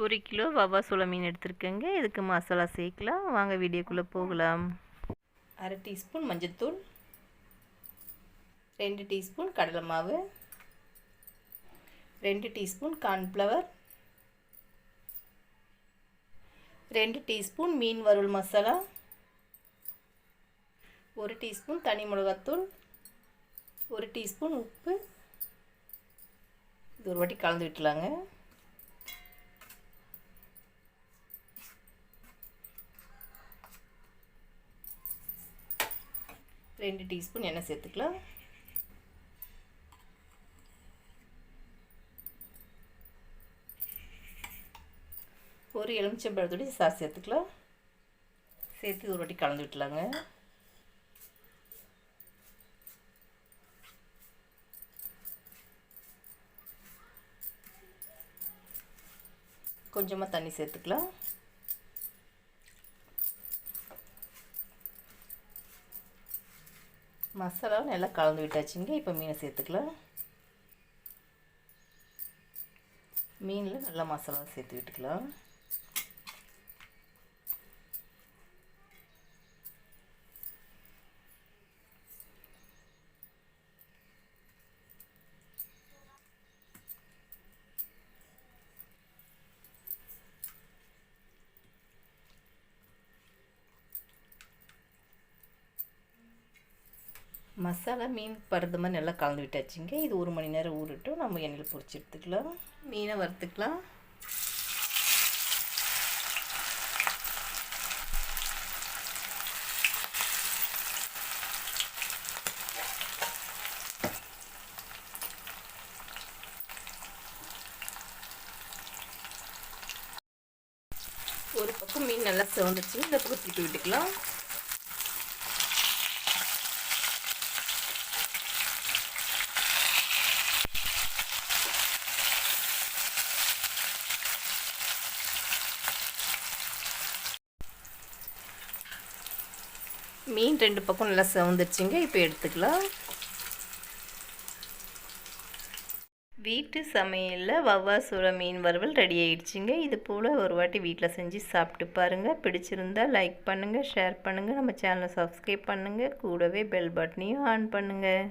ஒரு கிலோ வவ்வா சோள மீன் எடுத்துருக்கேங்க. இதுக்கு மசாலா சேர்க்கலாம். வாங்க வீடியோக்குள்ளே போகலாம். அரை டீஸ்பூன் மஞ்சள்தூள், 2 டீஸ்பூன் கடலை மாவு, 2 டீஸ்பூன் கார்ன்ஃப்ளவர், 2 டீஸ்பூன் மீன் வறுவல் மசாலா, 1 டீஸ்பூன் தனி மிளகாத்தூள், 1 டீஸ்பூன் உப்பு. இது ஒரு வாட்டி கலந்து விட்டுலாங்க. ரெண்டு டீஸ்பூன் எண்ணெய் சேர்த்துக்கலாம். ஒரு எலுமிச்சம்பழத்தோட சாஸ் சேர்த்துக்கலாம். சேர்த்து ஒரு வாட்டி கலந்து விட்டுலாங்க. கொஞ்சமாக தண்ணி சேர்த்துக்கலாம். மசாலாவை நல்லா கலந்து விட்டாச்சுங்க. இப்போ மீனை சேர்த்துக்கலாம். மீனில் நல்லா மசாலாவை சேர்த்து விட்டுக்கலாம். மசாலா மீன் படுற மாதிரி நல்லா கலந்து விட்டாச்சுங்க. இது 1 மணி நேரம் ஊறட்டும். நம்ம எண்ணெயில் பொரிச்சு எடுத்துக்கலாம். மீனை வறுத்துக்கலாம். ஒரு பக்கம் மீன் நல்லா சிவந்துச்சு. இந்த பக்கம் திருப்பி விட்டுக்கலாம். மீன் 2 பக்கம் நல்லா சிவந்துருச்சுங்க. இப்போ எடுத்துக்கலாம். வீட்டு சமையலில் வவ்வா சோள மீன் வறுவல் ரெடி ஆயிடுச்சுங்க. இது போல் ஒரு வாட்டி வீட்டில் செஞ்சு சாப்பிட்டு பாருங்கள். பிடிச்சிருந்தா லைக் பண்ணுங்கள், ஷேர் பண்ணுங்கள், நம்ம சேனலை சப்ஸ்கிரைப் பண்ணுங்கள், கூடவே பெல் பட்டனையும் ஆன் பண்ணுங்கள்.